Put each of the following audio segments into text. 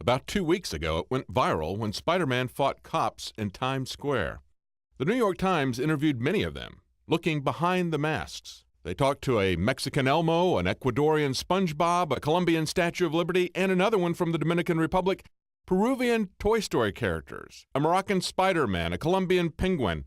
About 2 weeks ago, it went viral when Spider-Man fought cops in Times Square. The New York Times interviewed many of them, looking behind the masks. They talked to a Mexican Elmo, an Ecuadorian SpongeBob, a Colombian Statue of Liberty, and another one from the Dominican Republic, Peruvian Toy Story characters, a Moroccan Spider-Man, a Colombian penguin.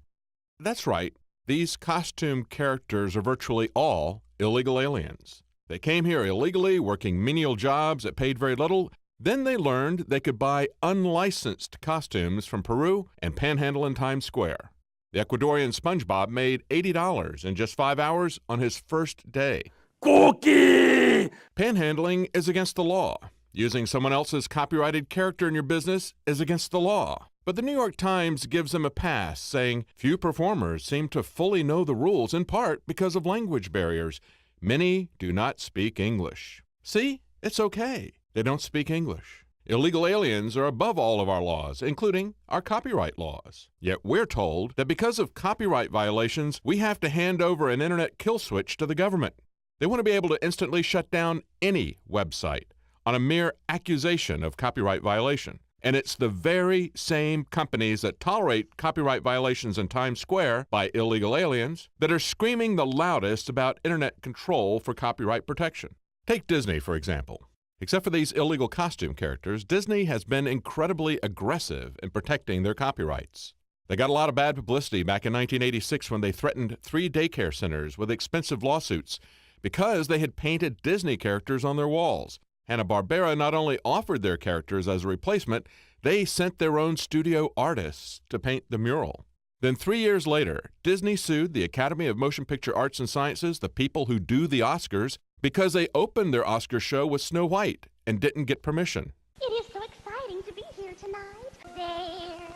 That's right, these costume characters are virtually all illegal aliens. They came here illegally, working menial jobs that paid very little. Then they learned they could buy unlicensed costumes from Peru and panhandle in Times Square. The Ecuadorian SpongeBob made $80 in just 5 hours on his first day. Cookie! Panhandling is against the law. Using someone else's copyrighted character in your business is against the law. But the New York Times gives them a pass, saying few performers seem to fully know the rules, in part because of language barriers. Many do not speak English. See, it's okay. They don't speak English. Illegal aliens are above all of our laws, including our copyright laws. Yet we're told that because of copyright violations, we have to hand over an internet kill switch to the government. They want to be able to instantly shut down any website on a mere accusation of copyright violation. And it's the very same companies that tolerate copyright violations in Times Square by illegal aliens that are screaming the loudest about internet control for copyright protection. Take Disney, for example. Except for these illegal costume characters, Disney has been incredibly aggressive in protecting their copyrights. They got a lot of bad publicity back in 1986 when they threatened 3 daycare centers with expensive lawsuits because they had painted Disney characters on their walls. Hanna-Barbera not only offered their characters as a replacement, they sent their own studio artists to paint the mural. Then 3 years later, Disney sued the Academy of Motion Picture Arts and Sciences, the people who do the Oscars, because they opened their Oscar show with Snow White and didn't get permission. It is so exciting to be here tonight. There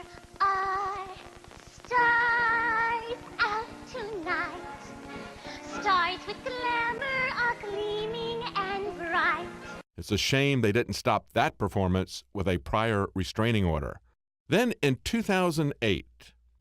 are stars out tonight. Stars with glamour are gleaming and bright. It's a shame they didn't stop that performance with a prior restraining order. Then in 2008,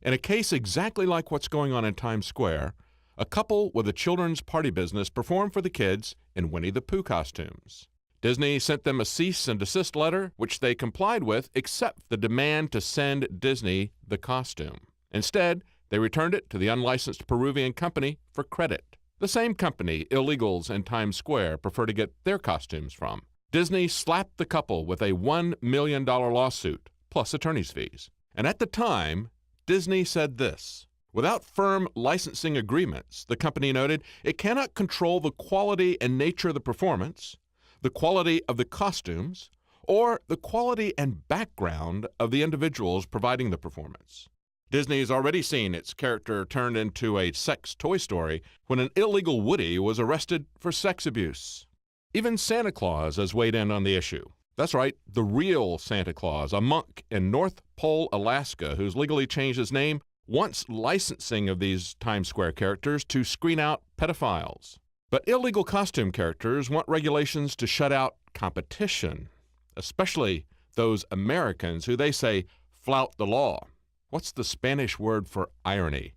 in a case exactly like what's going on in Times Square, a couple with a children's party business performed for the kids in Winnie the Pooh costumes. Disney sent them a cease and desist letter, which they complied with, except the demand to send Disney the costume. Instead, they returned it to the unlicensed Peruvian company for credit. The same company illegals in Times Square prefer to get their costumes from. Disney slapped the couple with a $1 million lawsuit, plus attorney's fees. And at the time, Disney said this: without firm licensing agreements, the company noted, it cannot control the quality and nature of the performance, the quality of the costumes, or the quality and background of the individuals providing the performance. Disney's already seen its character turned into a sex Toy Story when an illegal Woody was arrested for sex abuse. Even Santa Claus has weighed in on the issue. That's right, the real Santa Claus, a monk in North Pole, Alaska, who's legally changed his name, wants licensing of these Times Square characters to screen out pedophiles. But illegal costume characters want regulations to shut out competition, especially those Americans who they say flout the law. What's the Spanish word for irony?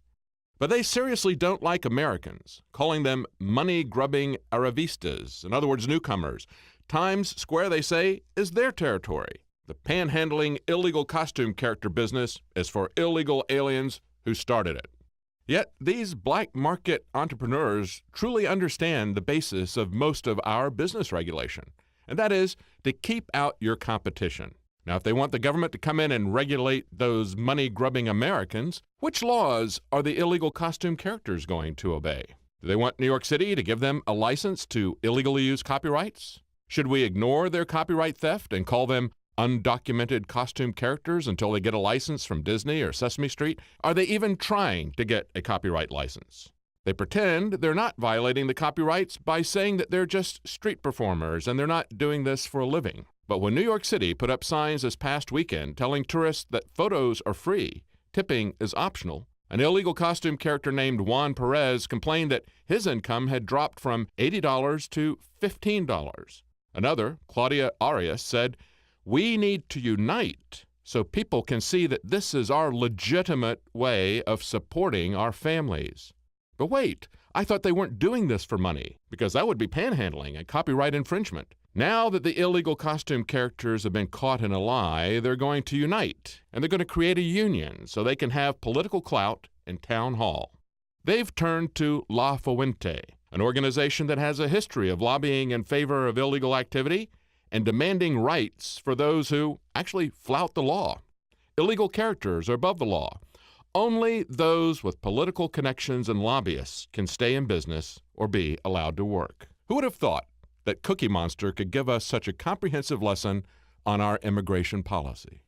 But they seriously don't like Americans, calling them money-grubbing arrivistas, in other words, newcomers. Times Square, they say, is their territory. The panhandling illegal costume character business is for illegal aliens who started it. Yet these black market entrepreneurs truly understand the basis of most of our business regulation, and that is to keep out your competition. Now, if they want the government to come in and regulate those money-grubbing Americans, which laws are the illegal costume characters going to obey? Do they want New York City to give them a license to illegally use copyrights? Should we ignore their copyright theft and call them undocumented costume characters until they get a license from Disney or Sesame Street? Are they even trying to get a copyright license? They pretend they're not violating the copyrights by saying that they're just street performers and they're not doing this for a living. But when New York City put up signs this past weekend telling tourists that photos are free, tipping is optional, an illegal costume character named Juan Perez complained that his income had dropped from $80 to $15. Another, Claudia Arias, said, "We need to unite so people can see that this is our legitimate way of supporting our families." But wait, I thought they weren't doing this for money, because that would be panhandling and copyright infringement. Now that the illegal costume characters have been caught in a lie, they're going to unite, and they're going to create a union so they can have political clout in town hall. They've turned to La Fuente, an organization that has a history of lobbying in favor of illegal activity and demanding rights for those who actually flout the law. Illegal characters are above the law. Only those with political connections and lobbyists can stay in business or be allowed to work. Who would have thought that Cookie Monster could give us such a comprehensive lesson on our immigration policy?